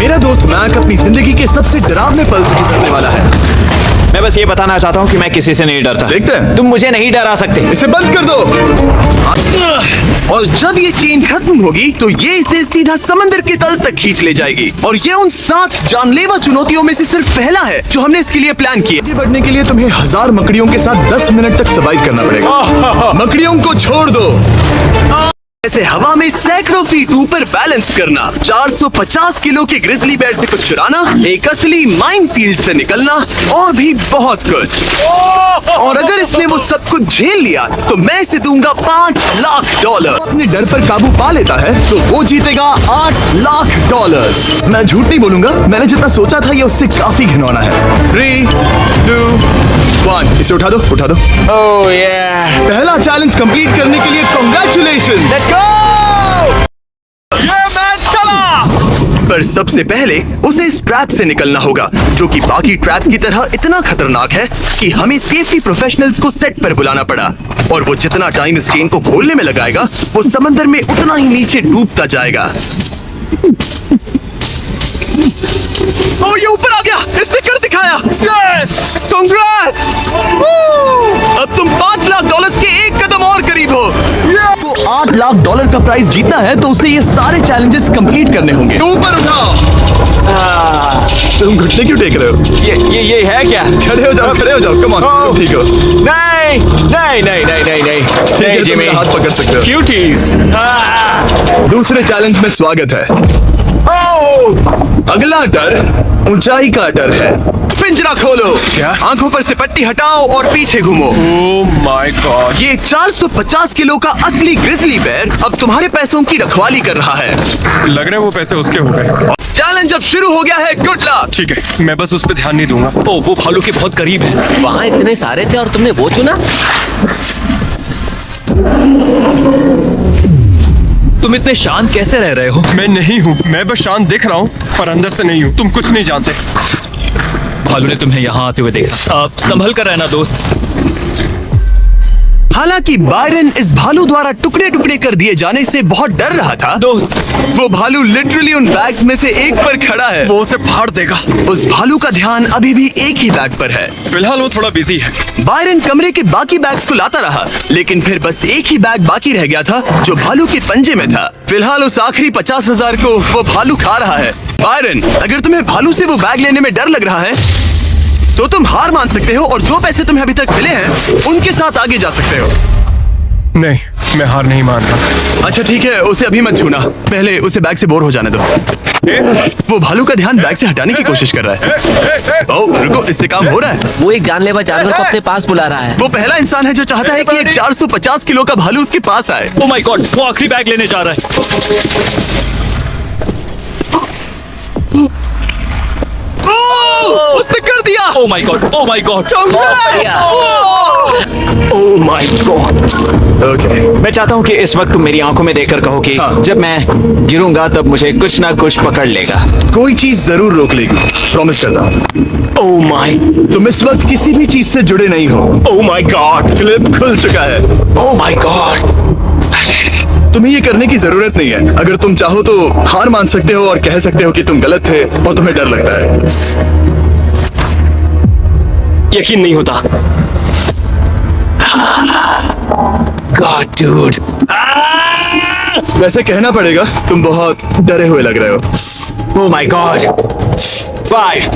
मेरा दोस्त मैक अपनी जिंदगी के सबसे डरावने पल से गुजरने वाला है। मैं बस ये बताना चाहता हूँ कि मैं किसी से नहीं डरता। देखते हैं। तुम मुझे नहीं डरा सकते। इसे बंद कर दो। और जब ये चेन खत्म होगी तो ये इसे सीधा समंदर के तल तक खींच ले जाएगी। और ये उन 7 जानलेवा चुनौतियों में से सिर्फ पहला है जो हमने इसके लिए प्लान किया। आगे बढ़ने के लिए तुम्हें 1000 मकड़ियों के साथ 10 मिनट तक सर्वाइव करना पड़ेगा। मकड़ियों को छोड़ दो। ऐसे हवा में सैकड़ों फीट ऊपर बैलेंस करना, 450 किलो के ग्रिजली बेयर से कुछ चुराना, एक असली माइन फील्ड से निकलना और भी बहुत कुछ। और अगर इसने वो सब कुछ झेल लिया तो मैं इसे दूंगा $5 लाख। अपने डर पर काबू पा लेता है तो वो जीतेगा $8 लाख। मैं झूठ नहीं बोलूंगा, मैंने जितना सोचा था ये उससे काफी घिनौना है। 3, 2, 1 इसे उठा दो, उठा दो। ओह yeah। पहला चैलेंज कंप्लीट करने के लिए कांग्रेचुलेशन। Let's go! ये मैच चला। पर सबसे पहले उसे इस ट्रैप से निकलना होगा जो कि बाकी ट्रैप्स की तरह इतना खतरनाक है कि हमें सेफ्टी प्रोफेशनल्स को सेट पर बुलाना पड़ा। और वो जितना टाइम इस चेन को खोलने में लगाएगा वो समंदर में उतना ही नीचे डूबता जाएगा। ओ ये ऊपर आ गया, इसने कर दिखाया। Yes, congrats. अब तुम $5 लाख के एक कदम और करीब हो। तो $8 लाख का प्राइस जीतना है तो उसे ये सारे चैलेंजेस कंप्लीट करने होंगे। ऊपर उठाओ। तुम घुटने क्यों टेक रहे हो? ये है क्या? खड़े हो जाओ, खड़े हो जाओ। कम ऑन, ठीक हो? नहीं नहीं नहीं नहीं नहीं नहीं ठीक है, तुम मेरा हाथ पकड़ सकते हो। क्यूटीज। दूसरे चैलेंज में स्वागत है। अगला डर ऊंचाई का डर है। पिंजरा खोलो। क्या? आंखों पर से पट्टी हटाओ और पीछे घूमो। ओह माय गॉड। ये 450 किलो का असली ग्रिजली बेयर अब तुम्हारे पैसों की रखवाली कर रहा है। लग रहा है वो पैसे उसके हो गए। चैलेंज अब शुरू हो गया है। Good luck. ठीक है, मैं बस उस पर ध्यान नहीं दूंगा। ओ वो भालू के बहुत करीब है। वहाँ इतने सारे थे और तुमने वो चुना। तुम इतने शांत कैसे रह रहे हो? मैं नहीं हूँ, मैं बस शांत दिख रहा हूँ पर अंदर से नहीं हूँ। तुम कुछ नहीं जानते। भालू ने तुम्हें यहाँ आते हुए देखा। आप संभल कर रहना दोस्त। हालांकि बायरन इस भालू द्वारा टुकड़े टुकड़े कर दिए जाने से बहुत डर रहा था। दोस्त, वो भालू लिटरली उन बैग्स में से एक पर खड़ा है। वो उसे फाड़ देगा। उस भालू का ध्यान अभी भी एक ही बैग पर है। फिलहाल वो थोड़ा बिजी है। बायरन कमरे के बाकी बैग्स को लाता रहा लेकिन फिर बस एक ही बैग बाकी रह गया था जो भालू के पंजे में था। फिलहाल उस आखिरी 50,000 को वो भालू खा रहा है। बायरन, अगर तुम्हें भालू से वो बैग लेने में डर लग रहा है तो तुम हार मान सकते हो और जो पैसे तुम्हें अभी तक मिले हैं उनके साथ आगे जा सकते हो। नहीं, मैं हार नहीं मान रहा। अच्छा ठीक है, उसे अभी मत छूना, पहले उसे बैग से बोर हो जाने दो। वो भालू का ध्यान बैग से हटाने की कोशिश कर रहा है। ओह रुको, इससे काम हो रहा है। वो एक जानलेवा जानवर को अपने पास बुला रहा है। वो पहला इंसान है जो चाहता है कि एक 450 किलो का भालू उसके पास आए। ओ माय गॉड, वो आखिरी बैग लेने जा रहा है। उसने कर दिया। ओ my God, oh my God, oh my God. Okay, मैं चाहता हूँ कि इस वक्त तुम मेरी आंखों में देखकर कहो कि हाँ। जब मैं गिरूंगा तब मुझे कुछ ना कुछ पकड़ लेगा। कोई चीज जरूर रोक लेगी, प्रॉमिस करता हूँ। ओ माय, तुम इस वक्त किसी भी चीज से जुड़े नहीं हो। ओ माय गॉड, क्लिप खुल चुका है। ओ माय गॉड। तुम्हें ये करने की जरूरत नहीं है। अगर तुम चाहो तो हार मान सकते हो और कह सकते हो कि तुम गलत थे और तुम्हें डर लगता है। यकीन नहीं होता। God dude. वैसे कहना पड़ेगा तुम बहुत डरे हुए लग रहे हो। Oh my God. 5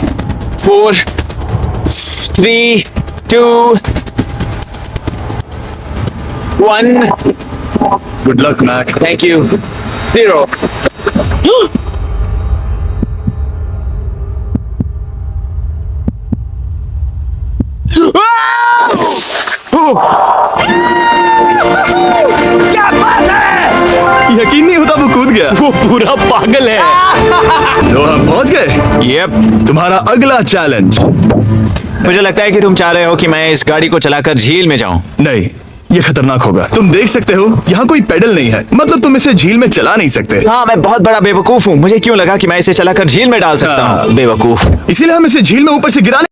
4 3 2 1। Good luck Mac. Thank you. 0। यकीन नहीं होता वो कूद गया। वो पूरा पागल है। तो हम पहुंच गए। यप। तुम्हारा अगला चैलेंज। मुझे लगता है कि तुम चाह रहे हो कि मैं इस गाड़ी को चलाकर झील में जाऊं। नहीं, ये खतरनाक होगा। तुम देख सकते हो यहाँ कोई पेडल नहीं है, मतलब तुम इसे झील में चला नहीं सकते। हाँ, मैं बहुत बड़ा बेवकूफ हूँ। मुझे क्यों लगा कि मैं इसे चलाकर झील में डाल सकता हूँ? बेवकूफ। इसीलिए हम इसे झील में ऊपर से गिराने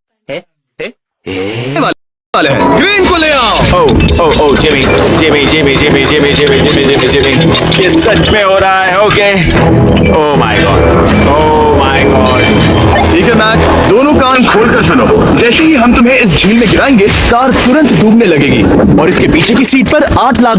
वाले हैं। ग्रीन को ले आओ। Oh Jimmy Jimmy Jimmy Jimmy Jimmy Jimmy Jimmy Jimmy Jimmy, ये सच में हो रहा है। Okay. Oh my God, oh my god. गौर कर सुनो। जैसे ही हम तुम्हें इस झील में गिराएंगे, कार तुरंत डूबने लगेगी और इसके पीछे की सीट पर $8 लाख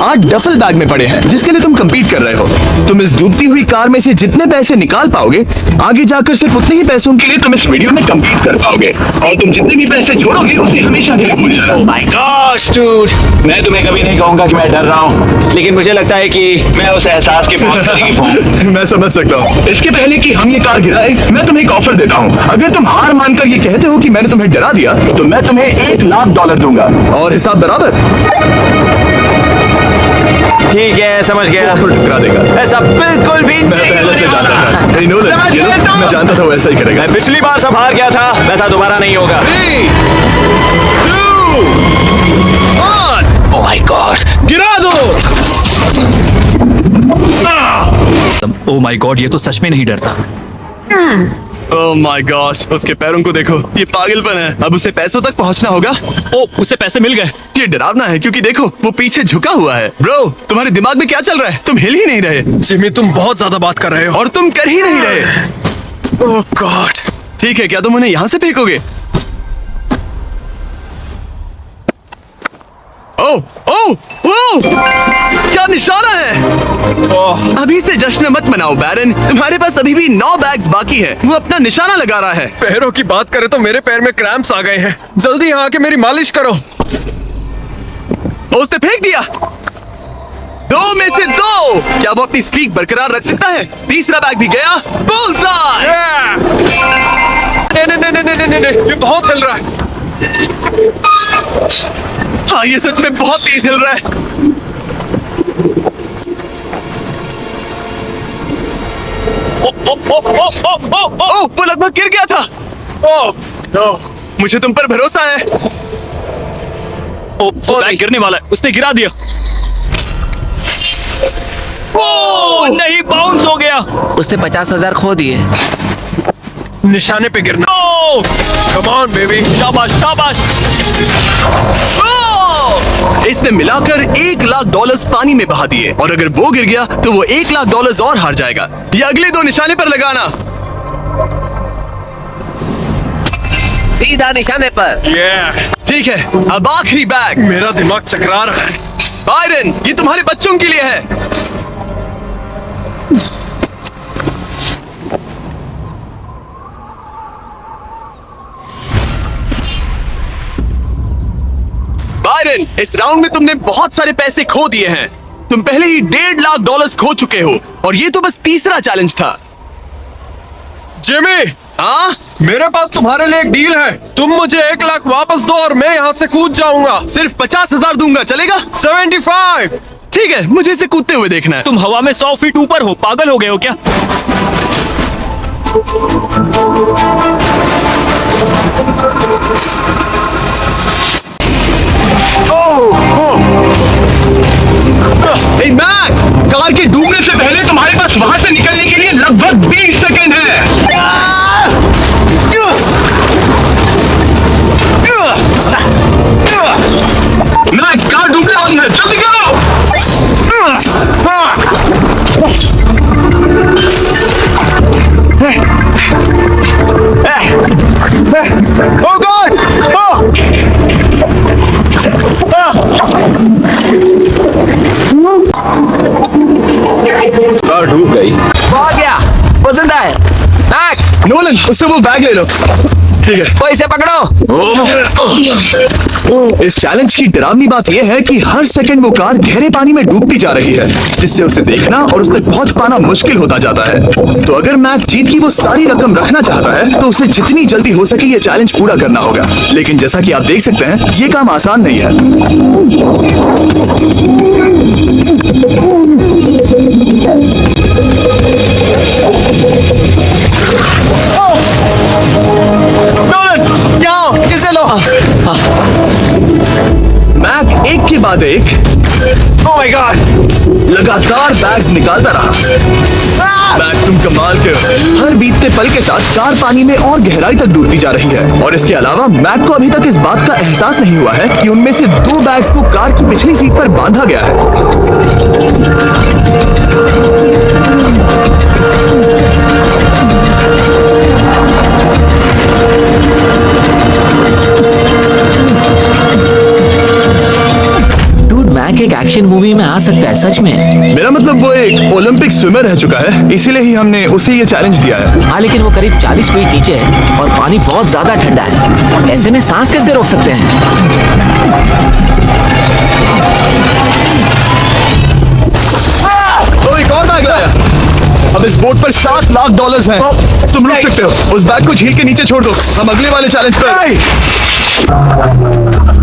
8 डफल बैग में पड़े हैं, जिसके लिए तुम कम्पीट कर रहे हो। तुम इस डूबती हुई कार में से जितने पैसे निकाल पाओगे, आगे जाकर सिर्फ उतने ही पैसों के लिए तुम इस वीडियो में कम्पीट कर पाओगे, और तुम जितने भी पैसे जोड़ोगे उसे हमेशा के लिए भूल जाओ। माय गॉश डूड, मैं तुम्हें कभी नहीं कहूंगा कि मैं डर रहा हूँ। लेकिन मुझे लगता है कि मैं उस एहसास के बहुत करीब हूँ। मैं समझ सकता हूँ। इसके पहले कि हम ये कार गिराए, मैं तुम्हें एक ऑफर देता हूँ। अगर तुम हार मानकर ये कहते हो कि मैंने तुम्हें डरा दिया, तो मैं तुम्हें $1 लाख दूंगा, और हिसाब बराबर। ठीक है, समझ गया। ऑफर ठुकरा देगा। ऐसा बिल्कुल भी मैं नहीं पहले से होने जानता वाला। था। Hey, Nolan, you know, मैं जानता था वो ऐसा ही करेगा। मैं पिछली बार सब हार गया था, वैसा दोबारा नहीं होगा। 3, 2, 1, ओह माय गॉड, गिरा दो। ओ माय गॉड, ये तो सच में नहीं डरता। ओह माय गॉश, उसके पैरों को देखो, ये पागलपन है। अब उसे पैसों तक पहुंचना होगा। ओ, उसे पैसे मिल गए। ये डरावना है क्योंकि देखो वो पीछे झुका हुआ है। ब्रो, तुम्हारे दिमाग में क्या चल रहा है? तुम हिल ही नहीं रहे, जिमी तुम बहुत ज्यादा बात कर रहे हो। और तुम कर ही नहीं रहे। ओह गॉड। ठीक है, क्या तुम उन्हें यहाँ से फेंकोगे? ओह ओह ओह, क्या निशाना है। अभी से जश्न मत मनाओ बैरन, तुम्हारे पास अभी भी 9 बैग्स बाकी है। वो अपना निशाना लगा रहा है। पैरों की बात करें तो मेरे पैर में क्रैम्प्स आ गए हैं। जल्दी यहाँ आके मेरी मालिश करो। उसने फेंक दिया। 2 में से 2। क्या वो अपनी स्ट्रीक बरकरार रख सकता है? तीसरा बैग भी गया। बुल्सआई। नहीं, ये बहुत हिल रहा है। हाँ, ये सच में बहुत तेज हिल रहा है। वो लगभग गिर गया था। मुझे तुम पर भरोसा है। ओ, बैग गिरने वाला है, उसने गिरा दिया। ओ नहीं, बाउंस हो गया। उसने 50,000 खो दिए। निशाने पे गिरना। कम ऑन बेबी, शाबाश शाबाश। इसने मिलाकर $1 लाख पानी में बहा दिए, और अगर वो गिर गया तो वो $1 लाख और हार जाएगा। ये अगले 2 निशाने पर लगाना। सीधा निशाने पर। ठीक है, अब आखिरी बैग। मेरा दिमाग चकरा रहा है। बायरन, ये तुम्हारे बच्चों के लिए है। बायरन, इस राउंड में तुमने बहुत सारे पैसे खो दिए हैं। तुम पहले ही $1.5 लाख खो चुके हो, और ये तो बस तीसरा चैलेंज था। जिमी, हाँ, मेरे पास तुम्हारे लिए एक डील है। तुम मुझे 1 लाख वापस दो और मैं यहाँ से कूद जाऊंगा। सिर्फ 50,000 दूंगा, चलेगा? 75। ठीक है, मुझे इसे कूदते हुए देखना है। तुम हवा में 100 फीट ऊपर हो, पागल हो गए हो क्या? Hey, Mac, कार के डूबने से पहले तुम्हारे पास वहां से निकलने के लिए लगभग 20 सेकेंड है। मैक, कार डूबने वाली है, जल्दी करो। Oh God! कार डूब गई। हो गया, पसंद आए। मैक, नोलन, उससे वो बैग ले लो। ठीक है। वो इसे पकड़ो। इस चैलेंज की डरावनी बात यह है कि हर सेकंड वो कार गहरे पानी में डूबती जा रही है, जिससे उसे देखना और उस तक पहुंच पाना मुश्किल होता जाता है। तो अगर मैक जीत की वो सारी रकम रखना चाहता है, तो उसे जितनी जल्दी हो सके ये चैलेंज पूरा करना होगा। लेकिन जैसा कि आप देख सकते हैं, ये काम आसान नहीं है। मैक एक के बाद एक ओह माय गॉड, लगातार बैग्स निकालता रहा। मैक, तुम कमाल के हो। हर बीतते पल के साथ कार पानी में और गहराई तक डूबती जा रही है, और इसके अलावा मैक को अभी तक इस बात का एहसास नहीं हुआ है कि उनमें से 2 बैग्स को कार की पिछली सीट पर बांधा गया है। एक्शन मूवी में आ सकता है सच में। मेरा मतलब वो एक ओलंपिक स्विमर रह चुका है, इसीलिए ही हमने उसे ये चैलेंज दिया है। हाँ लेकिन वो करीब 40 फीट नीचे है और पानी बहुत ज्यादा ठंडा है। ऐसे में सांस कैसे रोक सकते हैं? तो एक और बैग लाया। अब इस बोट पर $7 लाख हैं। तुम रुक सकते हो, उस बैग को झील के नीचे छोड़ दो। हम अगले वाले चैलेंज पर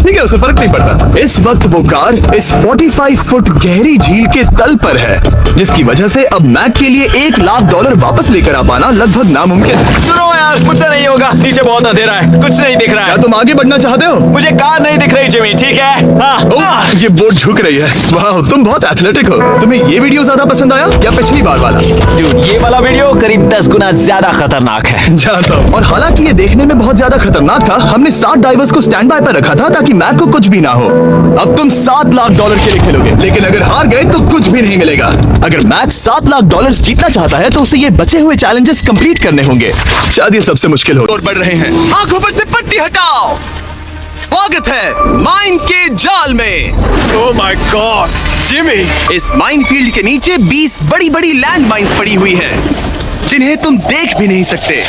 ठीक है, उसे फर्क नहीं पड़ता। इस वक्त वो कार इस 45 फुट गहरी झील के तल पर है, जिसकी वजह से अब मैक के लिए $1 लाख वापस लेकर आ पाना लगभग नामुमकिन है। सुनो यार, मुझसे नहीं होगा, नीचे बहुत अंधेरा है, कुछ नहीं दिख रहा क्या है। तुम आगे बढ़ना चाहते हो? मुझे कार नहीं दिख रही जिमी, ठीक है? हाँ। ये बोट झुक रही है। वाह, तुम बहुत एथलेटिक हो। तुम्हें ये वीडियो ज्यादा पसंद आया या पिछली बार वाला? Dude, ये वाला वीडियो करीब 10 गुना ज्यादा खतरनाक है। जानता हूं। और हालांकि ये देखने में बहुत ज्यादा खतरनाक था, हमने 60 डाइवर्स को स्टैंड बाय पर रखा था ताकि मैक को कुछ भी ना हो। अब तुम $7 लाख के लिए खेलोगे, लेकिन अगर हार गए तो कुछ भी नहीं मिलेगा। अगर मैक $7 लाख जीतना चाहता है तो उसे ये बचे हुए चैलेंजेस कंप्लीट करने होंगे। शायद ये सबसे मुश्किल हो। और बढ़ रहे हैं। आंखों पर से पट्टी हटाओ। स्वागत है माइन के जाल में। ओह माय गॉड जिमी, इस माइन फील्ड के नीचे 20 बड़ी बड़ी लैंड माइन्स पड़ी हुई हैं, जिन्हें तुम देख भी नहीं सकते।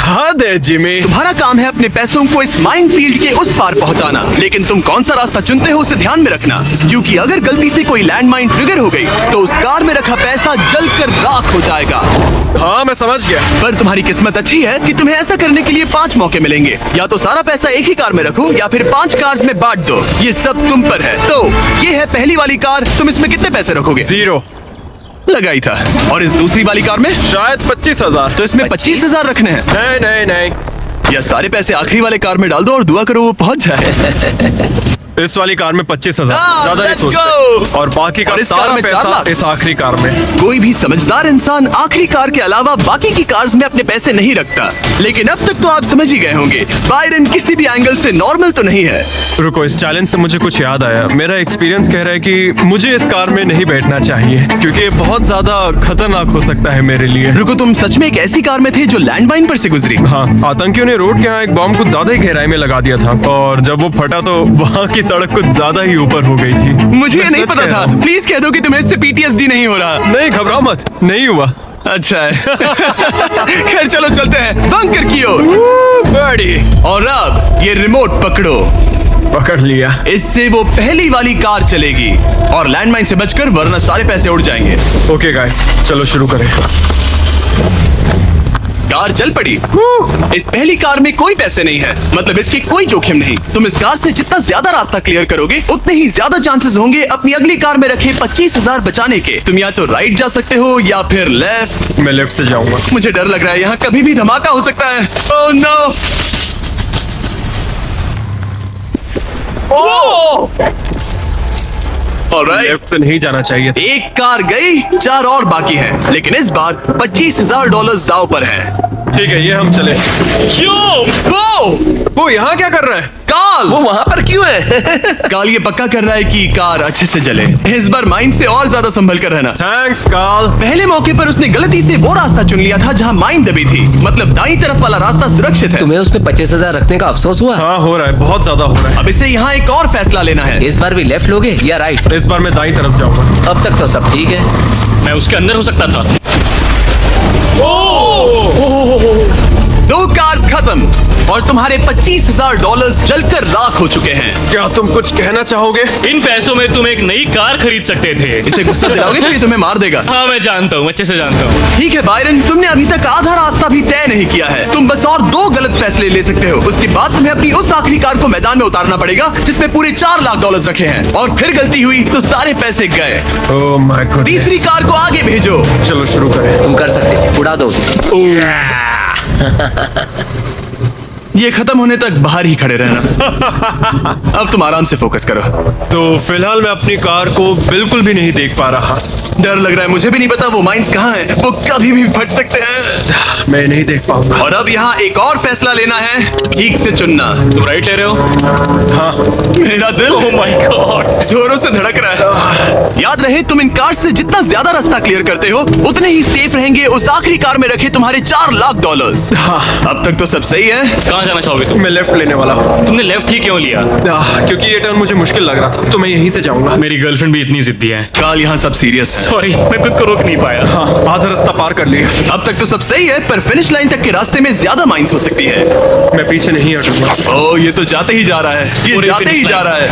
हद है जिमी। तुम्हारा काम है अपने पैसों को इस माइन फील्ड के उस पार पहुंचाना, लेकिन तुम कौन सा रास्ता चुनते हो उसे ध्यान में रखना, क्योंकि अगर गलती से कोई लैंड माइन ट्रिगर हो गई तो उस कार में रखा पैसा जलकर राख हो जाएगा। हाँ मैं समझ गया। पर तुम्हारी किस्मत अच्छी है कि तुम्हें ऐसा करने के लिए 5 मौके मिलेंगे। या तो सारा पैसा एक ही कार में रखो या फिर 5 कार्स में बांट दो। ये सब तुम पर है। तो ये है पहली वाली कार, तुम इसमें कितने पैसे रखोगे? 0 लगाई था। और इस दूसरी वाली कार में शायद 25,000। तो इसमें 25,000 रखने हैं। नहीं नहीं नहीं, या सारे पैसे आखिरी वाले कार में डाल दो और दुआ करो वो पहुंच जाए। इस वाली कार में 25,000 हाँ, ज्यादा नहीं let's सोचते। go! और बाकी का और इस कार सारा में 4 पैसा लाख। इस आखिरी कार में। कोई भी समझदार इंसान आखिरी कार के अलावा बाकी की कार्स में अपने पैसे नहीं रखता। लेकिन अब तक तो आप समझ ही गए होंगे, बायरन किसी भी एंगल से नॉर्मल तो नहीं है। रुको, इस चैलेंज से मुझे कुछ याद आया। मेरा एक्सपीरियंस कह रहा है कि मुझे इस कार में नहीं बैठना चाहिए, क्योंकि ये बहुत ज्यादा खतरनाक हो सकता है मेरे लिए। रुको, तुम सच में एक ऐसी कार में थे जो लैंडमाइन पर से गुजरी? हाँ, आतंकियों ने रोड के यहाँ एक बम कुछ ज्यादा ही गहराई में लगा दिया था, और जब वो फटा तो वहाँ की सड़क कुछ ज्यादा ही ऊपर हो गई थी। मुझे ये मैं नहीं सच पता कह था। रहा हूँ। प्लीज कह दो कि तुम्हें इससे PTSD नहीं हो रहा। नहीं घबराओ मत, नहीं हुआ। अच्छा है। खैर चलो चलते हैं बंकर की ओर। बड़ी और अब ये रिमोट पकड़ो। पकड़ लिया। इससे वो पहली वाली कार चलेगी और लैंडमाइन से बचकर, वरना सारे पैसे उड़ जाएंगे। ओके गाइस, चलो शुरू करें। कार चल पड़ी। इस पहली कार में कोई पैसे नहीं है, मतलब इसकी कोई जोखिम नहीं। तुम इस कार से जितना ज्यादा रास्ता क्लियर करोगे उतने ही ज्यादा चांसेस होंगे अपनी अगली कार में रखे 25,000 बचाने के। तुम या तो राइट जा सकते हो या फिर लेफ्ट। मैं लेफ्ट से जाऊंगा। मुझे डर लग रहा है, यहाँ कभी भी धमाका हो सकता है। Oh no! ऑलराइट, लेफ्ट से नहीं जाना चाहिए था। एक कार गई, 4 और बाकी हैं, लेकिन इस बार $25,000 दाव पर है। ठीक है, ये हम चले। वो यहाँ क्या कर रहा है? काल वो वहाँ पर क्यों है? काल ये पक्का कर रहा है कि कार अच्छे से जले। इस बार माइन से और ज्यादा संभल कर रहना। थैंक्स काल। पहले मौके पर उसने गलती से वो रास्ता चुन लिया था जहाँ माइन दबी थी, मतलब दाईं तरफ वाला रास्ता सुरक्षित है। तुम्हें उस पे 25,000 रखने का अफसोस हुआ? हाँ हो रहा है, बहुत ज्यादा हो रहा है। अब इसे यहाँ एक और फैसला लेना है। इस बार भी लेफ्ट लोगे या राइट? इस बार मैं दाईं तरफ जाऊंगा। अब तक तो सब ठीक है। मैं उसके अंदर हो सकता था। 2 कार्स खत्म और तुम्हारे $25,000 जलकर राख हो चुके हैं। क्या तुम कुछ कहना चाहोगे? इन पैसों में तुम एक नई कार खरीद सकते थे। इसे गुस्सा दिलाओगे तो ये तुम्हें मार देगा। हाँ मैं जानता हूँ, अच्छे से जानता हूँ। ठीक है बायरन, तुमने अभी तक आधा रास्ता भी तय नहीं किया है। तुम बस और 2 गलत फैसले ले सकते हो। उसके बाद तुम्हें अपनी उस आखिरी कार को मैदान में उतारना पड़ेगा जिसमें पूरे $4 लाख रखे हैं, और फिर गलती हुई तो सारे पैसे गए। ओह माय गॉड। तीसरी कार को आगे भेजो। चलो शुरू करें। तुम कर सकते हो, उड़ा दो उसे। ये खत्म होने तक बाहर ही खड़े रहना। अब तुम आराम से फोकस करो। तो फिलहाल मैं अपनी कार को बिल्कुल भी नहीं देख पा रहा। डर लग रहा है, मुझे भी नहीं पता वो माइंस कहाँ हैं। वो कभी भी फट सकते हैं। मैं नहीं देख पाऊंगा। और अब यहाँ एक और फैसला लेना है, ठीक से चुनना। तुम राइट ले रहे हो? हाँ, मेरा दिल ओह माय गॉड, जोरों से धड़क रहा है। याद रहे, तुम इन कार से जितना ज्यादा रास्ता क्लियर करते हो उतने ही सेफ रहेंगे उस आखिरी कार में रखे तुम्हारे $4 लाख। अब तक तो सब सही है। कहाँ जाना चाहोगे तुम? मैं लेफ्ट लेने वाला हूँ। तुमने लेफ्ट ही क्यों लिया? क्योंकि ये टर्न मुझे मुश्किल लग रहा था, तो मैं यहीं से जाऊंगा। मेरी गर्लफ्रेंड भी इतनी जिद्दी है। काल, यहाँ सब सीरियस है। सॉरी, मैं खुद को रोक नहीं पाया। हाँ, आधा रास्ता पार कर लिया। अब तक तो सब सही है, पर फिनिश लाइन तक के रास्ते में ज्यादा माइंस हो सकती है। मैं पीछे नहीं हटूंगा। ओह, ये तो जाते ही जा रहा है, ये पूरी जाते ही finish जा line। रहा है।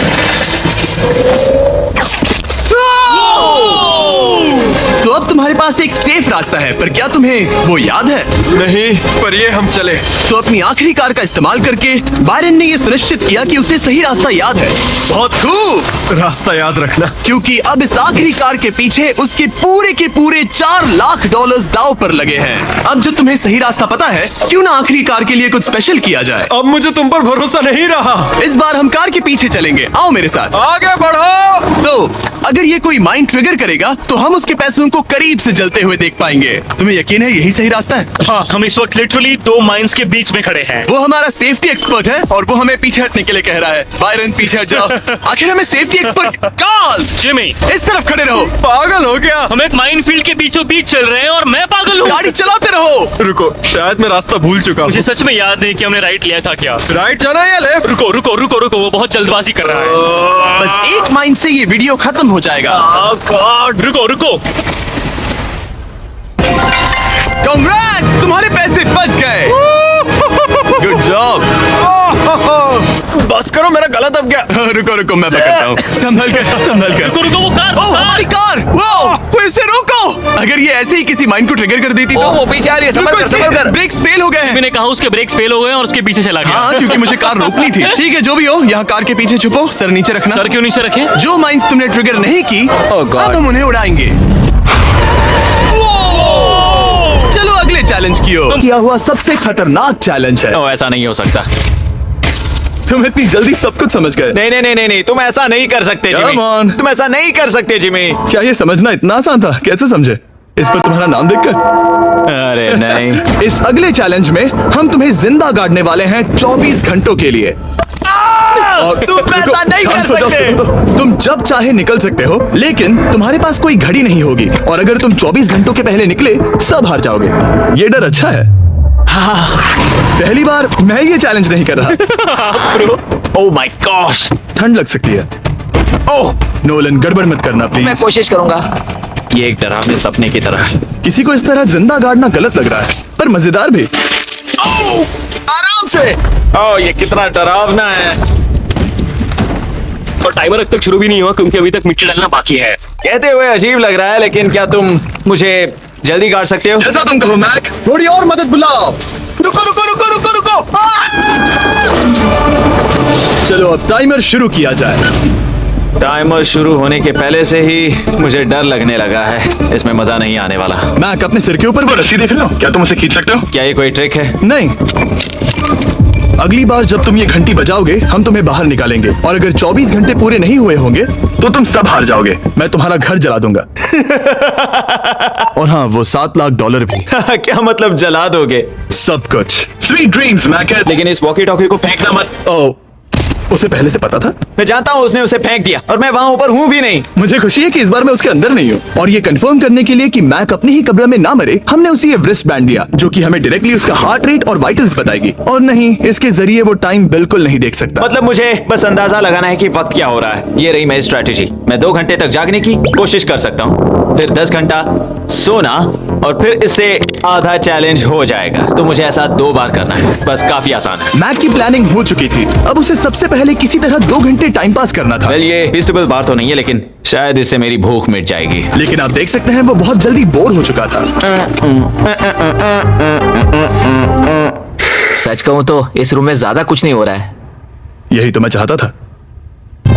तो अब तुम्हारे पास एक सेफ रास्ता है, पर क्या तुम्हें वो याद है? नहीं, पर ये हम चले। तो अपनी आखिरी कार का इस्तेमाल करके बायरन ने ये सुनिश्चित किया कि उसे सही रास्ता याद है। बहुत खूब, रास्ता याद रखना। क्योंकि अब इस आखिरी कार के पीछे उसके पूरे के पूरे $4 लाख दांव पर लगे हैं। अब जब तुम्हें सही रास्ता पता है, क्यों ना आखिरी कार के लिए कुछ स्पेशल किया जाए। अब मुझे तुम पर भरोसा नहीं रहा। इस बार हम कार के पीछे चलेंगे, आओ मेरे साथ। आगे बढ़ो। तो अगर ये कोई माइंड ट्रिगर करेगा तो हम उसके पैसों को करीब से जलते हुए देख पाएंगे। तुम्हें यकीन है यही सही रास्ता है? हाँ, हम इस वक्त लिटरली 2 माइंस के बीच में खड़े हैं। वो हमारा सेफ्टी एक्सपर्ट है और वो हमें पीछे हटने के लिए कह रहा है। बायरन, पीछे हट जाओ। आखिर हमें सेफ्टी एक्सपर्ट कॉल। जिमी, इस तरफ खड़े रहो। पागल हो गया। हम एक माइनफील्ड के बीचों बीच चल रहे हैं और मैं पागल हूँ। गाड़ी चलाते रहो। रुको, शायद मैं रास्ता भूल चुका हूँ। मुझे सच में याद नहीं कि हमने राइट लिया था क्या। राइट जाना है या लेफ्ट? रुको रुको रुको रुको, वो बहुत जल्दबाजी कर रहा है। बस एक माइंड से ये वीडियो खत्म हो जाएगा। गॉड, रुको रुको। कांग्रेट्स, तुम्हारे पैसे बच गए। Good job. बस करो, मेरा गला दब गया। रुको रुको, मैं पकड़ता हूँ। संभल कर, संभल कर। रुको रुको, वो कार, ओह, हमारी कार। वो कोई इसे रोको। अगर ये ऐसे ही किसी माइंड को ट्रिगर कर देती तो। वो पीछे आ रही है, संभल कर, संभल कर। ब्रेक्स फेल हो गए हैं। मैंने कहा उसके ब्रेक्स फेल हो गए और उसके पीछे चला गया। हाँ, क्योंकि मुझे कार रोकनी थी। ठीक है, जो भी हो, यहाँ कार के पीछे छुपो, सर नीचे रखना। सर क्यों नीचे रखे? जो माइंस तुमने ट्रिगर नहीं की, God. अब हम उन्हें उड़ाएंगे। चलो अगले चैलेंज की ओर। किया हुआ सबसे खतरनाक चैलेंज है। ऐसा नहीं हो सकता। तुम इतनी जल्दी सब कुछ समझ गए। नहीं नहीं नहीं नहीं नहीं, तुम ऐसा नहीं कर सकते जिमी। Come on. तुम ऐसा नहीं कर सकते जिमी। क्या ये समझना इतना आसान था? कैसे समझे? इस पर तुम्हारा नाम देखकर। अरे नहीं। इस अगले चैलेंज में हम तुम्हें जिंदा गाड़ने वाले हैं 24 घंटों के लिए। तुम ऐसा नहीं कर सकते। तुम जब चाहे निकल सकते हो, लेकिन तुम्हारे पास कोई घड़ी नहीं होगी और अगर तुम 24 घंटों के पहले निकले सब हार जाओगे। ये डर अच्छा है। पहली बार मैं ये चैलेंज नहीं कर रहा। Oh my gosh. ठंड लग सकती है। ओह नोलन, गड़बड़ मत करना मैं प्लीज। कोशिश करूंगा। ये एक डरावने सपने की तरह है। किसी को इस तरह जिंदा गाड़ना गलत लग रहा है, पर मजेदार भी। ओह, आराम से। ओह, ये कितना डरावना है। और टाइमर अब तक शुरू भी नहीं हुआ क्योंकि अभी तक मिट्टी डालना बाकी है। कहते हुए अजीब लग रहा है, लेकिन क्या तुम मुझे जल्दी गाड़ सकते हो? जैसा तुम कहो मैक। थोड़ी और मदद बुलाओ। रुको रुको रुको रुको रुको। चलो अब टाइमर शुरू किया जाए। टाइमर शुरू होने के पहले से ही मुझे डर लगने लगा है। इसमें मजा नहीं आने वाला। मैक, अपने सिर के ऊपर वो रस्सी देख रहे हो? क्या तुम उसे खींच सकते हो? क्या ये कोई ट्रिक है? नहीं। अगली बार जब तुम ये घंटी बजाओगे, हम तुम्हें बाहर निकालेंगे और अगर 24 घंटे पूरे नहीं हुए होंगे तो तुम सब हार जाओगे। मैं तुम्हारा घर जला दूंगा। और हाँ, वो $7 लाख भी। क्या मतलब जला दोगे? सब कुछ। Sweet dreams Mac. लेकिन इस वॉकी टॉकी को फेंकना मत। ओह, उसे पहले से पता था? मैं जानता हूँ उसने उसे फेंक दिया और मैं वहाँ ऊपर हूँ भी नहीं। मुझे खुशी है कि इस बार मैं उसके अंदर नहीं हूँ। और ये कंफर्म करने के लिए कि मैक अपनी ही कब्र में ना मरे, हमने उसे ये रिस्ट बैंड दिया जो कि हमें डायरेक्टली उसका हार्ट रेट और वाइटल्स बताएगी। और नहीं, इसके जरिए वो टाइम बिल्कुल नहीं देख सकता। मतलब मुझे बस अंदाजा लगाना है कि वक्त क्या हो रहा है। ये रही मेरी स्ट्रेटेजी। मैं 2 घंटे तक जागने की कोशिश कर सकता हूँ, फिर 10 घंटा सोना और फिर इससे आधा चैलेंज हो जाएगा। तो मुझे ऐसा 2 बार करना है। बस काफी आसान है। मैक की प्लानिंग हो चुकी थी, अब उसे सबसे पहले किसी तरह 2 घंटे टाइम पास करना था। वेल, ये फीस्टेबल बार तो नहीं है, लेकिन शायद इससे मेरी भूख मिट जाएगी। लेकिन आप देख सकते हैं वो बहुत जल्दी बोर हो चुका था। सच कहूं तो इस रूम में ज्यादा कुछ नहीं हो रहा है। यही तो मैं चाहता था।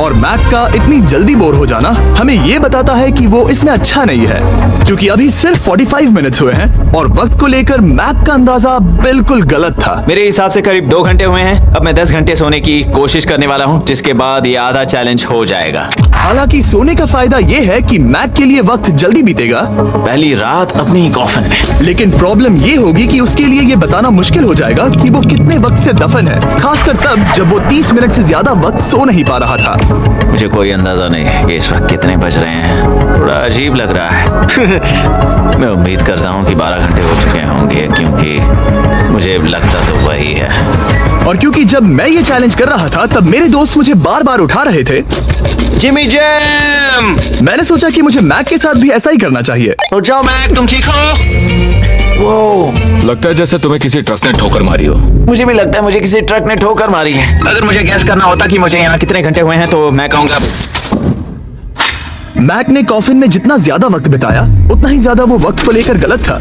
और मैक का इतनी जल्दी बोर हो जाना हमें ये बताता है कि वो इसमें अच्छा नहीं है, क्योंकि अभी सिर्फ 45 मिनट्स हुए हैं और वक्त को लेकर मैक का अंदाजा बिल्कुल गलत था। मेरे हिसाब से करीब 2 घंटे हुए हैं। अब मैं 10 घंटे सोने की कोशिश करने वाला हूँ, जिसके बाद ये आधा चैलेंज हो जाएगा। हालांकि सोने का फायदा ये है कि मैक के लिए वक्त जल्दी बीतेगा, पहली रात अपनी कॉफिन में। लेकिन प्रॉब्लम ये होगी कि उसके लिए ये बताना मुश्किल हो जाएगा कि वो कितने वक्त से दफन है, खासकर तब जब वो 30 मिनट से ज्यादा वक्त सो नहीं पा रहा था। मुझे कोई अंदाजा नहीं कि इस वक्त कितने बज रहे हैं। थोड़ा अजीब लग रहा है। मैं उम्मीद करता हूँ कि 12 घंटे हो चुके होंगे, क्योंकि मुझे लगता तो वही है। और क्योंकि जब मैं ये चैलेंज कर रहा था तब मेरे दोस्त मुझे बार बार उठा रहे थे। जिमी जैम, मैंने सोचा कि मुझे मैक के साथ भी ऐसा ही करना चाहिए। उठ जाओ मैक, तुम ठीक हो? वो लगता है जैसे तुम्हें किसी ट्रक ने ठोकर मारी हो। मुझे भी लगता है मुझे किसी ट्रक ने ठोकर मारी है। अगर मुझे गैस करना होता कि मुझे यहाँ कितने घंटे हुए हैं तो मैं कहूँगा मैक ने कॉफिन में जितना ज्यादा वक्त बिताया उतना ही ज्यादा वो वक्त को लेकर गलत था।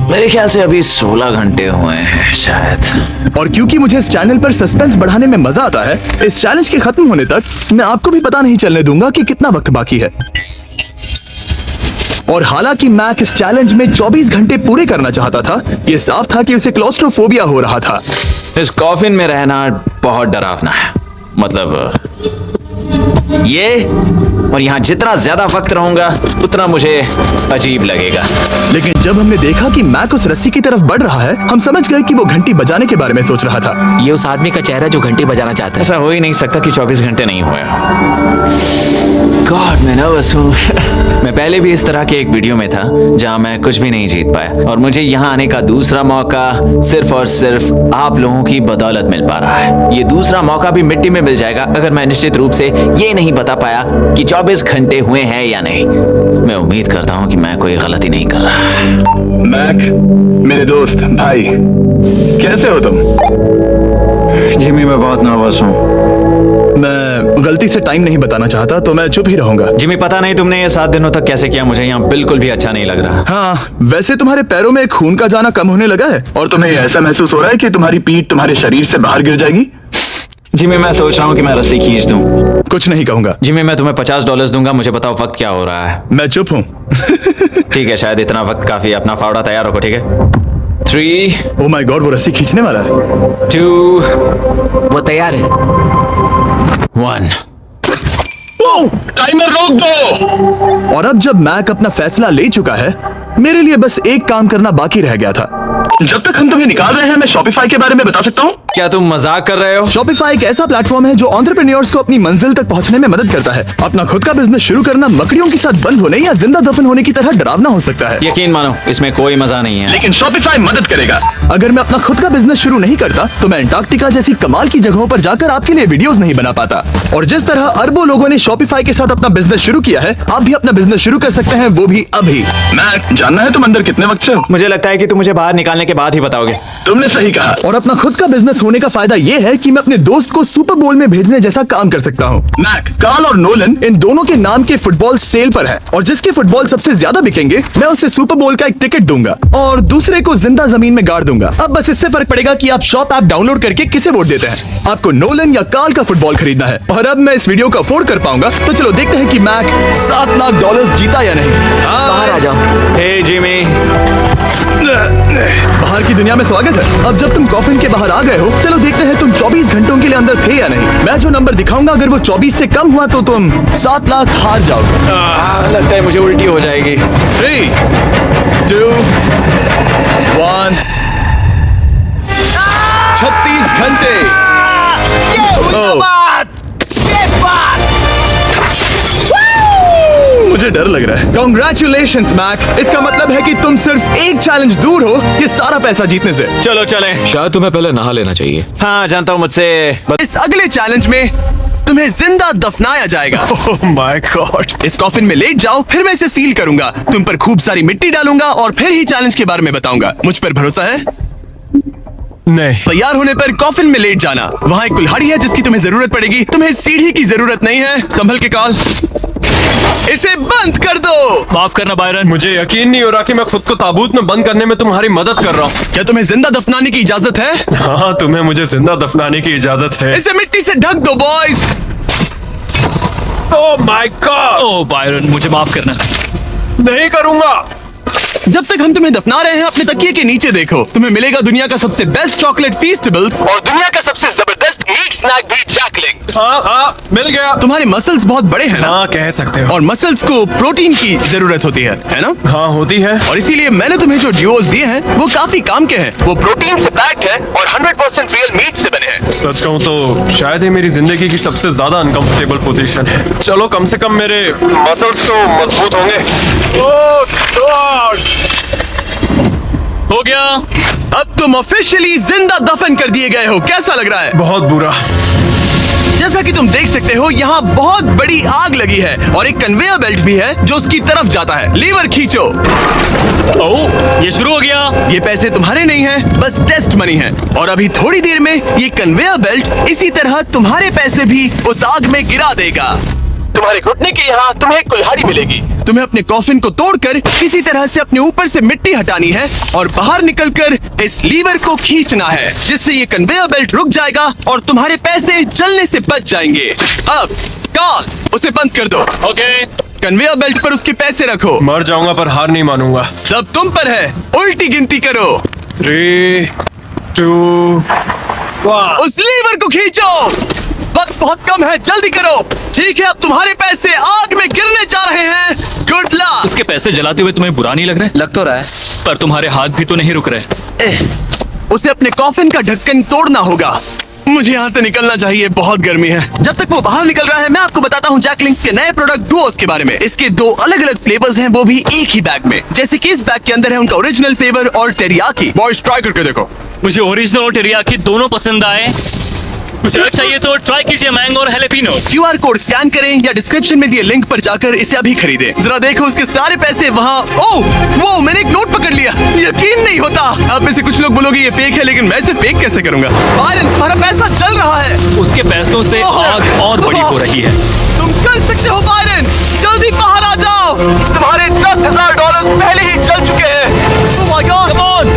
मेरे ख्याल से अभी 16 घंटे हुए हैं शायद। और क्योंकि मुझे इस चैनल पर सस्पेंस बढ़ाने में मजा आता है, इस चैलेंज के खत्म होने तक मैं आपको भी पता नहीं चलने दूंगा कि कितना वक्त बाकी है। और हालांकि मैक इस चैलेंज में 24 घंटे पूरे करना चाहता था, ये साफ था कि उसे क्लॉस्ट्रोफोबिया हो रहा था। इस कॉफिन में रहना बहुत डरावना है। मतलब ये, और यहाँ जितना ज्यादा वक्त रहूंगा उतना मुझे अजीब लगेगा। लेकिन जब हमने देखा कि मैक उस रस्सी की तरफ बढ़ रहा है, हम समझ गए कि वो घंटी बजाने के बारे में सोच रहा था। ये उस आदमी का चेहरा जो घंटी बजाना चाहता है। ऐसा हो ही नहीं सकता कि 24 घंटे नहीं हुए। गॉड, मैं नर्वस हूँ। मैं पहले भी इस तरह के एक वीडियो में था जहाँ मैं कुछ भी नहीं जीत पाया, और मुझे यहाँ आने का दूसरा मौका सिर्फ और सिर्फ आप लोगों की बदौलत मिल पा रहा है। ये दूसरा मौका भी मिट्टी में मिल जाएगा अगर मैं निश्चित रूप से ये नहीं बता पाया कि 24 घंटे हुए हैं या नहीं। मैं उम्मीद करता हूँ कि मैं कोई गलती नहीं कर रहा। मैक, मेरे दोस्त भाई, कैसे हो तुम? जिमी, मैं बहुत नर्वस हूँ। मैं गलती से टाइम नहीं बताना चाहता तो मैं चुप ही रहूंगा। जिमी, पता नहीं तुमने ये 7 दिनों तक कैसे किया, मुझे यहाँ बिल्कुल भी अच्छा नहीं लग रहा। हाँ, वैसे तुम्हारे पैरों में खून का जाना कम होने लगा है। और तुम्हें ऐसा महसूस हो रहा है कि तुम्हारी पीठ तुम्हारे शरीर से बाहर गिर जाएगी? जिमी, मैं सोच रहा हूँ कि मैं रस्सी खींच दूँ। कुछ नहीं कहूंगा। जिमी, मैं तुम्हें $50 दूंगा, मुझे बताओ वक्त क्या हो रहा है। मैं चुप हूँ। ठीक है, शायद इतना वक्त काफी है। अपना फावड़ा तैयार रखो, ठीक है? 3, ओ माय गॉड, वो रस्सी खींचने वाला है। 2, वो तैयार है। 1। टाइमर रोक दो। और अब जब मैक अपना फैसला ले चुका है, मेरे लिए बस एक काम करना बाकी रह गया था। जब तक हम तुम्हें निकाल रहे हैं, मैं शॉपिफाई के बारे में बता सकता हूँ। क्या तुम मजाक कर रहे हो? शॉपिफाई एक ऐसा प्लेटफॉर्म है जो एंटरप्रेन्योर्स को अपनी मंजिल तक पहुंचने में मदद करता है। अपना खुद का बिजनेस शुरू करना मकड़ियों के साथ बंद होने या जिंदा दफन होने की तरह डरावना हो सकता है। यकीन मानो, इसमें कोई मजा नहीं है। लेकिन शॉपिफाई मदद करेगा। अगर मैं अपना खुद का बिजनेस शुरू नहीं करता तो मैं अंटार्कटिका जैसी कमाल की जगहों पर जाकर आपके लिए वीडियोस नहीं बना पाता। और जिस तरह अरबों लोगों ने शॉपिफाई के साथ अपना बिजनेस शुरू किया है, आप भी अपना बिजनेस शुरू कर सकते हैं, वो भी अभी। मैक, जानना है तुम अंदर कितने वक्त से हो? मुझे लगता है कि तुम मुझे बाहर निकालने के बाद ही बताओगे। तुमने सही कहा। और अपना खुद का बिजनेस होने का फायदा ये है कि मैं अपने दोस्त को सुपर बोल में भेजने जैसा काम कर सकता हूँ। मैक, कार्ल और नोलन इन दोनों के नाम के फुटबॉल सेल पर है, और जिसके फुटबॉल सबसे ज्यादा बिकेंगे मैं उसे सुपर बोल का एक टिकट दूंगा और दूसरे को जिंदा जमीन में गाड़ दूंगा। अब बस इससे फर्क पड़ेगा कि आप शॉप ऐप डाउनलोड करके किसे वोट देते हैं। आपको नोलन या कार्ल का फुटबॉल खरीदना है। और अब मैं इस वीडियो को अफोर्ड कर पाऊंगा, तो चलो देखते हैं कि मैक $7 लाख जीता या नहीं। बाहर आ जाओ। हे जिमी, बाहर की दुनिया में स्वागत है। अब जब तुम कॉफिन के बाहर आ गए हो, चलो देखते हैं तुम 24 घंटों के लिए अंदर थे या नहीं। मैं जो नंबर दिखाऊंगा, अगर वो 24 से कम हुआ तो तुम 7 लाख हार जाओगे। लगता है मुझे उल्टी हो जाएगी। 3, 2, 1। 36 घंटे। मुझे डर लग रहा है। Congratulations, Mac. इसका मतलब है कि तुम सिर्फ एक चैलेंज दूर हो ये सारा पैसा जीतने से। चलो चलें। शायद तुम्हें पहले नहा लेना चाहिए। हाँ, जानता हूँ मुझसे इस अगले चैलेंज में तुम्हें जिंदा दफनाया जाएगा। ओह माय गॉड। इस कॉफिन में लेट जाओ, फिर मैं इसे सील करूंगा, तुम पर खूब सारी मिट्टी डालूंगा और फिर ही चैलेंज के बारे में बताऊंगा। मुझ पर भरोसा है? नहीं। तैयार होने पर कॉफिन में लेट जाना। वहाँ एक कुल्हाड़ी है जिसकी तुम्हें जरूरत पड़ेगी। तुम्हें सीढ़ी की जरूरत नहीं है। संभल के कॉल। इसे बंद कर दो। माफ करना बायरन। मुझे यकीन नहीं हो रहा कि मैं खुद को ताबूत में बंद करने में तुम्हारी मदद कर रहा हूँ। क्या तुम्हें जिंदा दफनाने की इजाजत है? हाँ, तुम्हें मुझे जिंदा दफनाने की इजाजत है। इसे मिट्टी से ढक दो boys. Oh my God. Oh Byron, मुझे माफ करना। नहीं करूंगा। जब तक हम तुम्हें दफना रहे हैं, अपने तकिए के नीचे देखो। तुम्हें मिलेगा दुनिया का सबसे बेस्ट चॉकलेट फीस्टेबल्स और दुनिया का सबसे जबरदस्त मीट स्नैक भी जैकलिंग्स। हाँ, मिल गया। तुम्हारे मसल्स बहुत बड़े हैं ना? हाँ, कह सकते हो। और मसल्स को प्रोटीन की जरूरत होती है ना? हाँ, होती है। और इसीलिए मैंने तुम्हें जो ड्यूओस दिए हैं वो काफी काम के हैं। वो प्रोटीन से पैक्ड है और 100% रियल मीट से बने हैं। सच कहूँ तो शायद ये मेरी जिंदगी की सबसे ज्यादा अनकंफर्टेबल पोजीशन है। चलो, कम से कम मेरे मसल्स तो मजबूत होंगे। ओह गॉड! हो गया। अब तुम ऑफिशियली जिंदा दफन कर दिए गए हो। कैसा लग रहा है? बहुत बुरा। जैसा कि तुम देख सकते हो, यहाँ बहुत बड़ी आग लगी है और एक कन्वेयर बेल्ट भी है जो उसकी तरफ जाता है। लीवर खींचो। ओह, ये शुरू हो गया। ये पैसे तुम्हारे नहीं हैं, बस टेस्ट मनी है। और अभी थोड़ी देर में ये कन्वेयर बेल्ट इसी तरह तुम्हारे पैसे भी उस आग में गिरा देगा। तुम्हारे घुटने के यहाँ तुम्हें एक कुल्हाड़ी मिलेगी। तुम्हें अपने कॉफिन को तोड़कर किसी तरह से अपने ऊपर से मिट्टी हटानी है और बाहर निकलकर इस लीवर को खींचना है, जिससे ये कन्वेयर बेल्ट रुक जाएगा और तुम्हारे पैसे जलने से बच जाएंगे। अब कॉल, उसे बंद कर दो। ओके। कन्वेयर बेल्ट पर उसके पैसे रखो। मर जाऊंगा पर हार नहीं मानूंगा। सब तुम पर है। उल्टी गिनती करो। 3, 2, 1। उस लीवर को खींचो। वक्त बहुत कम है, जल्दी करो। ठीक है, अब तुम्हारे पैसे आग में गिरने जा रहे हैं। Good luck. उसके पैसे जलाते हुए तुम्हें बुरा नहीं लग रहा है? लग तो रहा है। पर तुम्हारे हाथ भी तो नहीं रुक रहे। उसे अपने कॉफिन का ढक्कन तोड़ना होगा। मुझे यहाँ से निकलना चाहिए, बहुत गर्मी है। जब तक वो बाहर निकल रहा है, मैं आपको बताता हूँ जैकलिंग्स के नए प्रोडक्ट डुओस के बारे में। इसके 2 अलग-अलग फ्लेवर्स हैं, वो भी एक ही बैग में। जैसे कि इस बैग के अंदर है उनका ओरिजिनल फ्लेवर और टेरियाकी। बॉयज, ट्राई करके देखो। मुझे ओरिजिनल और टेरियाकी दोनों पसंद आए। कुछ अलग चाहिए तो ट्राई कीजिए मैंगो और हैलेपिनो। QR कोड स्कैन करें या डिस्क्रिप्शन में दिए लिंक पर जाकर इसे अभी खरीदें। जरा देखो उसके सारे पैसे वहाँ। ओह, वो मैंने एक नोट पकड़ लिया। यकीन नहीं होता। अब में से कुछ लोग बोलोगे ये फेक है, लेकिन मैं इसे फेक कैसे करूंगा? बायरन, तुम्हारा पैसा चल रहा है। उसके पैसों से आग और बड़ी हो रही है। तुम कर सकते हो बायरन, जल्दी बाहर आ जाओ। तुम्हारे $10,000 पहले ही चल चुके हैं। Oh my God, come on!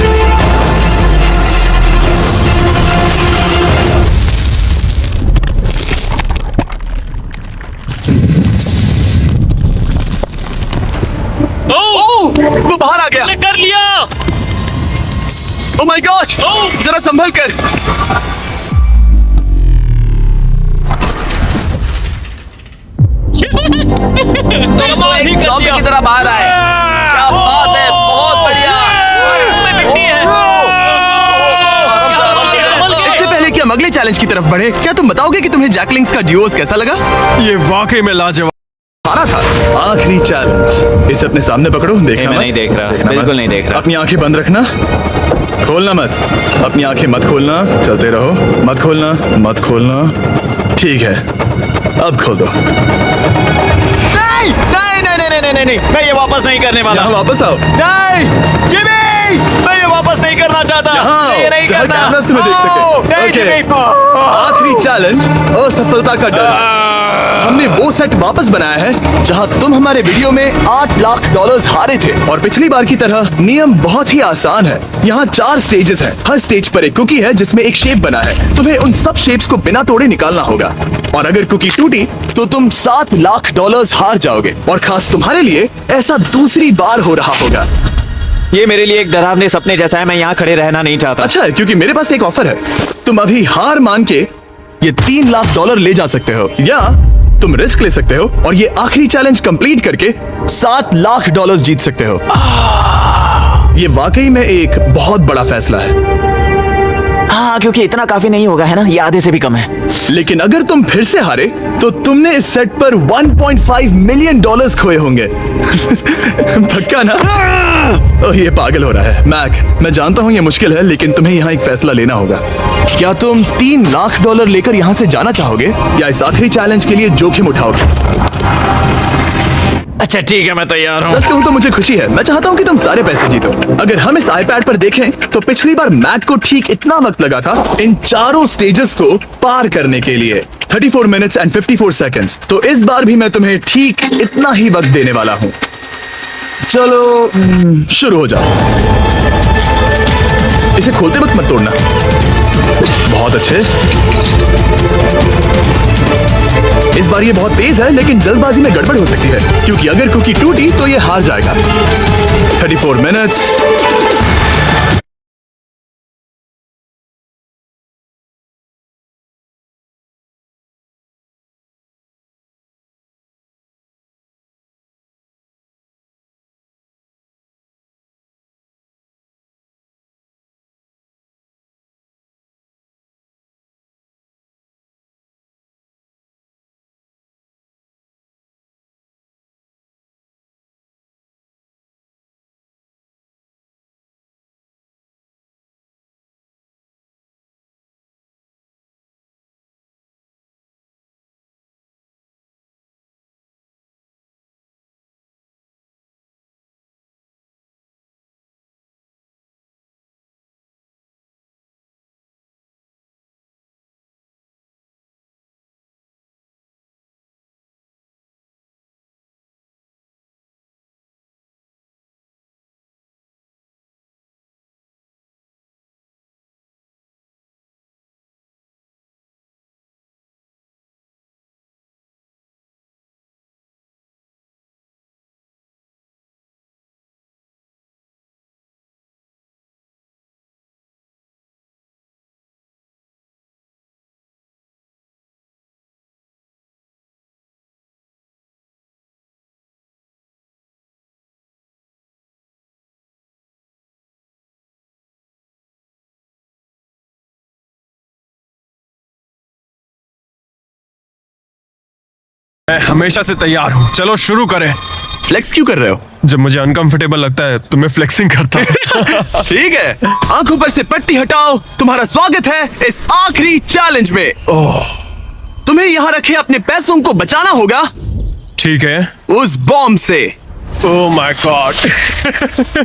वो बाहर आ गया। कर लिया। Oh my gosh! जरा संभल कर। ज़ॉम्बी की तरह बाहर आए। क्या बात है, बहुत बढ़िया। इससे पहले कि हम अगले चैलेंज की तरफ बढ़े, क्या तुम बताओगे कि तुम्हें जैकलिंग्स का ड्यूओस कैसा लगा? ये वाकई में लाजवाब था। आखिरी चैलेंज। इसे अपने सामने पकड़ो। देखना मैं मत। नहीं देख रहा, देखना बिल्कुल मत। नहीं देख रहा। अपनी आंखें बंद रखना, खोलना मत। अपनी आंखें मत खोलना, चलते रहो। मत खोलना, मत खोलना। ठीक है, अब खोल दो। नहीं, मैं ये वापस नहीं करने वाला। यहाँ वापस आओ। नहीं, जिमी, मैं ये वापस नहीं करना चाहता। यहाँ मैं ये नहीं जहाँ करना। कैमरास तुम्हें देख सके। नहीं, ओके। जिमी। आखिरी चैलेंज, असफलता का डर। हमने वो सेट वापस बनाया है जहां तुम हमारे वीडियो में $8 लाख हारे थे। और पिछली बार की तरह नियम बहुत ही आसान है। यहाँ 4 स्टेजेस हैं। हर स्टेज पर एक कुकी है जिसमें एक शेप बना है। तुम्हें उन सब शेप्स को बिना तोड़े निकालना होगा। और अगर कुकी टूटी तो तुम $7 लाख हार जाओगे। और खास तुम्हारे लिए ऐसा दूसरी बार हो रहा होगा। ये मेरे लिए एक डरावने सपने जैसा है। मैं यहाँ खड़े रहना नहीं चाहता। अच्छा है, क्योंकि मेरे पास एक ऑफर है। तुम अभी हार मान के ये $3 लाख ले जा सकते हो, या तुम रिस्क ले सकते हो और ये आखिरी चैलेंज कंप्लीट करके $7 लाख जीत सकते हो। ये वाकई में एक बहुत बड़ा फैसला है। हाँ, क्योंकि इतना काफी नहीं होगा, है ना? ये आधे से भी कम है। लेकिन अगर तुम फिर से हारे तो तुमने इस सेट पर $1.5 मिलियन खोए होंगे। पक्का ना? ओह, ये पागल हो रहा है। मैक, मैं जानता हूँ ये मुश्किल है, लेकिन तुम्हें यहाँ एक फैसला लेना होगा। क्या तुम $3 लाख लेकर यहाँ से जाना चाहोगे, या इस आखिरी चैलेंज के लिए जोखिम उठाओगे? अच्छा ठीक है, मैं तैयार हूँ। सच कहूं तो मुझे खुशी है। मैं चाहता हूं कि तुम सारे पैसे जीतो। अगर हम इस आईपैड पर देखें तो पिछली बार मैट को ठीक इतना वक्त लगा था इन चारों स्टेजेस को पार करने के लिए, 34 मिनट्स एंड 54 सेकंड्स। तो इस बार भी मैं तुम्हें ठीक इतना ही वक्त देने वाला हूं। चलो शुरू हो जाओ। इसे खोलते वक्त मत तोड़ना। बहुत अच्छे। इस बार ये बहुत तेज है, लेकिन जल्दबाजी में गड़बड़ हो सकती है, क्योंकि अगर कुकी टूटी तो ये हार जाएगा। 34 मिनट्स। मैं हमेशा से तैयार हूँ। चलो शुरू करें। फ्लेक्स क्यों कर रहे हो? जब मुझे अनकंफर्टेबल लगता है तो मैं फ्लेक्सिंग करता हूँ। ठीक है, आंखों पर से पट्टी हटाओ। तुम्हारा स्वागत है इस आखिरी चैलेंज में। तुम्हें यहाँ रखे अपने पैसों को बचाना होगा ठीक है। उस बॉम्ब से। ओह माय गॉड।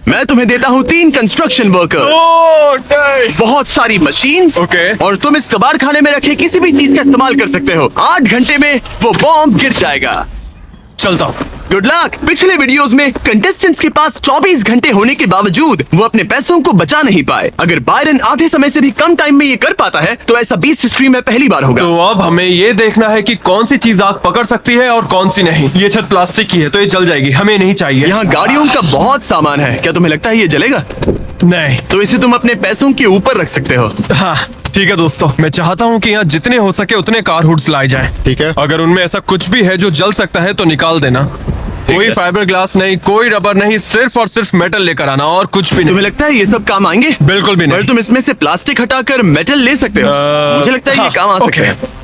मैं तुम्हें देता हूँ 3 कंस्ट्रक्शन वर्कर्स, ओह नहीं। बहुत सारी मशीन्स, ओके। और तुम इस कबाड़ खाने में रखे किसी भी चीज का इस्तेमाल कर सकते हो। 8 घंटे में वो बॉम्ब गिर जाएगा। चलता हूँ। Good luck. पिछले वीडियोस में कंटेस्टेंट्स के पास 24 घंटे होने के बावजूद वो अपने पैसों को बचा नहीं पाए। अगर बायरन आधे समय से भी कम टाइम में ये कर पाता है तो ऐसा बीस्ट हिस्ट्री में पहली बार होगा। तो अब हमें ये देखना है कि कौन सी चीज आग पकड़ सकती है और कौन सी नहीं। ये छत प्लास्टिक की है तो ये जल जाएगी, हमें नहीं चाहिए। यहाँ गाड़ियों का बहुत सामान है, क्या तुम्हें लगता है ये जलेगा? नहीं। तो इसे तुम अपने पैसों के ऊपर रख सकते हो। हाँ ठीक है दोस्तों, मैं चाहता हूँ कि यहाँ जितने हो सके उतने कार हुड्स लाए जाएं। ठीक है। अगर उनमें ऐसा कुछ भी है जो जल सकता है तो निकाल देना। कोई फाइबर ग्लास नहीं, कोई रबर नहीं, सिर्फ और सिर्फ मेटल लेकर आना और कुछ भी नहीं। तुम्हें लगता है ये सब काम आएंगे? बिल्कुल भी नहीं। पर तुम इसमें से प्लास्टिक हटाकर मेटल ले सकते हो। मुझे लगता है ये हाँ, काम आ सकते ओके। हैं।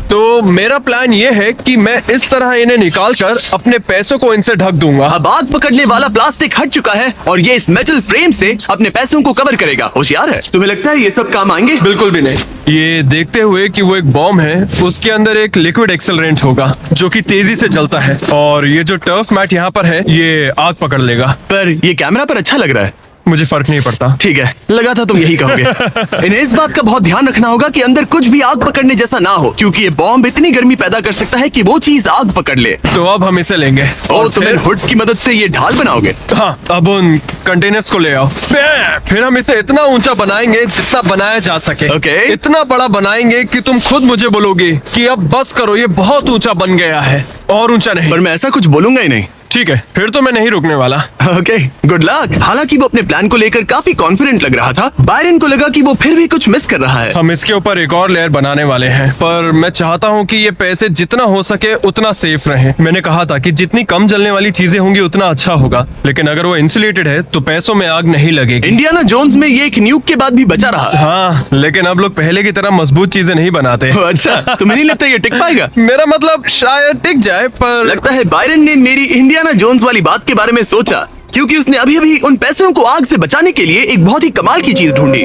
तो मेरा प्लान ये है कि मैं इस तरह इन्हें निकालकर अपने पैसों को इनसे ढक दूंगा। अब आग पकड़ने वाला प्लास्टिक हट चुका है और ये इस मेटल फ्रेम से अपने पैसों को कवर करेगा। होशियार है। तुम्हें लगता है ये सब काम आएंगे? बिल्कुल भी नहीं। ये देखते हुए कि वो एक बॉम्ब है, उसके अंदर एक लिक्विड एक्सेलरेंट होगा जो कि तेजी से जलता है, और ये जो टर्फ मैट यहाँ पर है ये आग पकड़ लेगा। पर ये कैमरा पर अच्छा लग रहा है। मुझे फर्क नहीं पड़ता। ठीक है, लगा था तुम यही कहोगे। इन्हें इस बात का बहुत ध्यान रखना होगा कि अंदर कुछ भी आग पकड़ने जैसा ना हो, क्योंकि ये बॉम्ब इतनी गर्मी पैदा कर सकता है कि वो चीज आग पकड़ ले। तो अब हम इसे लेंगे और तुम इन हुड्स की मदद से ये ढाल बनाओगे। हाँ, अब उन कंटेनर्स को ले आओ। फिर हम इसे इतना ऊंचा बनाएंगे जितना बनाया जा सके। ओके। इतना बड़ा बनाएंगे कि तुम खुद मुझे बोलोगे कि अब बस करो, ये बहुत ऊंचा बन गया है, और ऊंचा नहीं। पर मैं ऐसा कुछ बोलूंगा ही नहीं। ठीक है, फिर तो मैं नहीं रुकने वाला। Okay, good luck. हालांकि वो अपने प्लान को लेकर काफी कॉन्फिडेंट लग रहा था, बायरन को लगा कि वो फिर भी कुछ मिस कर रहा है। हम इसके ऊपर एक और लेयर बनाने वाले हैं, पर मैं चाहता हूँ कि ये पैसे जितना हो सके उतना सेफ रहे। मैंने कहा था कि जितनी कम जलने वाली चीजें होंगी उतना अच्छा होगा, लेकिन अगर वो इंसुलेटेड है तो पैसों में आग नहीं लगेगी। इंडियाना जोन्स में ये एक न्यूक के बाद भी बचा रहा। हाँ, लेकिन अब लोग पहले की तरह मजबूत चीजें नहीं बनाते। अच्छा, तुम्हें नहीं लगता ये टिक पाएगा? मेरा मतलब शायद टिक जाए, पर लगता है बायरन ने मेरी इंडियाना जोन्स वाली बात के बारे में सोचा, क्योंकि उसने अभी अभी उन पैसों को आग से बचाने के लिए एक बहुत ही कमाल की चीज ढूंढी।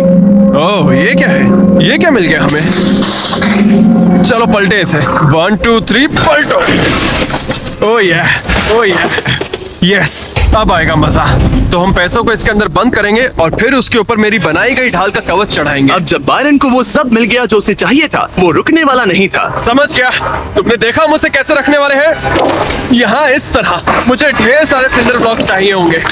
ओह, ये क्या है? ये क्या मिल गया हमें? चलो पलटे इसे। 1 2 3 पलटो। ओह yeah। यस, अब आएगा मजा। तो हम पैसों को इसके अंदर बंद करेंगे और फिर उसके ऊपर मेरी बनाई गई ढाल का कवच चढ़ाएंगे। अब जब बायरन को वो सब मिल गया जो उसे चाहिए था, वो रुकने वाला नहीं था। समझ गया। तुमने देखा मुझे कैसे रखने वाले हैं? यहाँ इस तरह मुझे ढेर सारे सिंडर ब्लॉक चाहिए होंगे।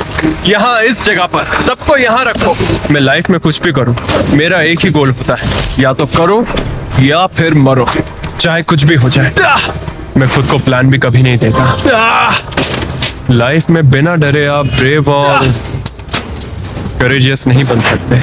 यहाँ इस जगह पर सबको यहाँ रखो। मैं लाइफ में कुछ भी करूँ, मेरा एक ही गोल होता है, या तो करो या फिर मरो, चाहे कुछ भी हो जाए। मैं खुद को प्लान भी कभी नहीं देता। लाइफ में बिना डरे आप ब्रेव और करेजियस नहीं बन सकते,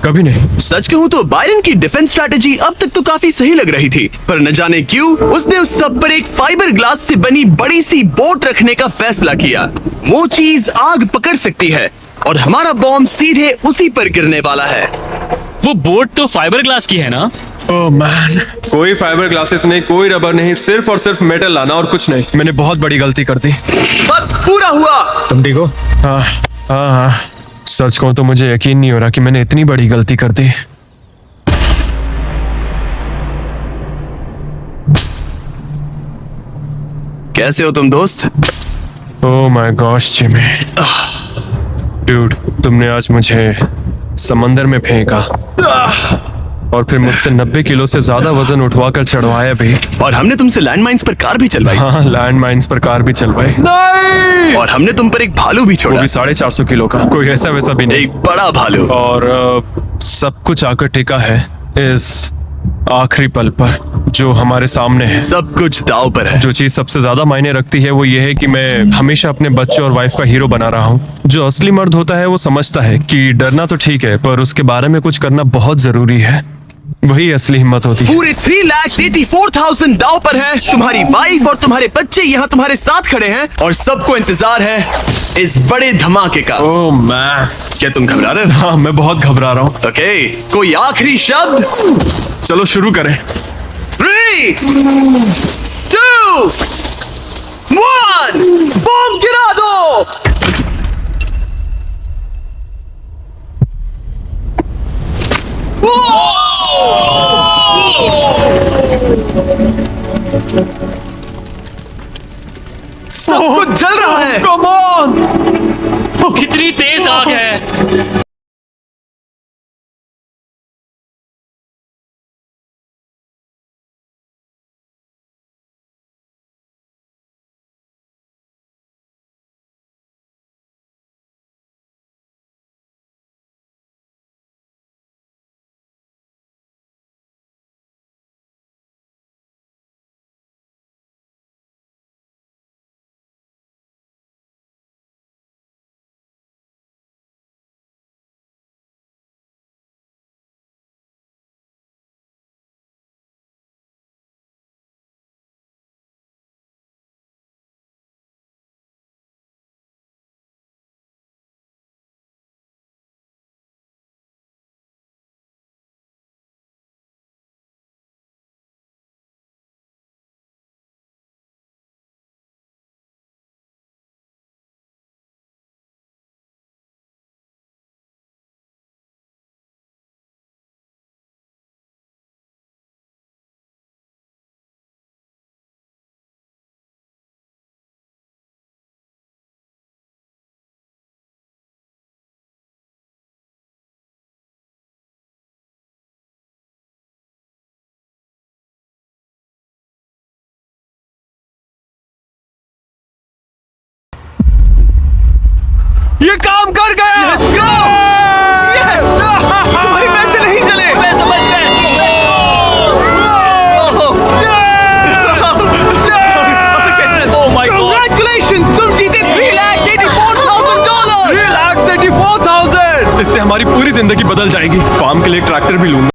कभी नहीं। सच कहूँ तो बायरन की डिफेंस स्ट्रैटेजी अब तक तो काफी सही लग रही थी, पर न जाने क्यों उसने उस सब पर एक फाइबर ग्लास से बनी बड़ी सी बोट रखने का फैसला किया। वो चीज आग पकड़ सकती है और हमारा बॉम्ब सीधे उसी पर गिरने वाला है। वो बोट तो फाइबर ग्लास की है ना? ओह मैन, कोई फाइबर ग्लासेस नहीं, कोई रबर नहीं, सिर्फ और सिर्फ मेटल लाना और कुछ नहीं। मैंने बहुत बड़ी गलती कर दी। वक्त पूरा हुआ। तुम ठीक हो? हाँ, सच कहूं तो मुझे यकीन नहीं हो रहा कि मैंने इतनी बड़ी गलती कर दी। कैसे हो तुम दोस्त? Oh my gosh Jimmy, dude, तुमने आज मुझे समंदर में फेंका और फिर मुझसे 90 किलो से ज्यादा वजन उठवा कर चढ़वाया भी। और हमने तुमसे लैंडमाइंस पर कार भी चलवाई। हाँ, लैंड माइन्स पर कार भी चलवाई। नहीं! और हमने तुम पर एक भालू भी वो छोड़ा। भी 450 किलो का, कोई ऐसा वैसा भी नहीं। एक बड़ा भालू। और सब कुछ आकर टिका है इस आखिरी पल पर जो हमारे सामने है। सब कुछ दाव पर है। जो चीज सबसे ज्यादा मायने रखती है वो ये है कि मैं हमेशा अपने बच्चों और वाइफ का हीरो बना रहा हूँ। जो असली मर्द होता है वो समझता है कि डरना तो ठीक है, पर उसके बारे में कुछ करना बहुत जरूरी है। वही असली हिम्मत होती है। पूरे 3,84,000 दाव पर है। तुम्हारी वाइफ और तुम्हारे बच्चे यहाँ तुम्हारे साथ खड़े हैं और सबको इंतजार है इस बड़े धमाके का। ओह मैन, क्या तुम घबरा रहे हो? हाँ, मैं बहुत घबरा रहा हूँ। ओके, कोई आखिरी शब्द? चलो शुरू करें। 3, 2, 1, बॉम्ब गिरा दो। सब कुछ जल रहा है। Come on! कितनी तेज आग है। ये काम कर गया। Let's go! Yes! तुम्हारे पैसे नहीं जले। मैं समझ गया। Oh my God! Congratulations! तुम जीते $3,84,000। $3,84,000! इससे हमारी पूरी जिंदगी बदल जाएगी। फार्म के लिए ट्रैक्टर भी लूंगा।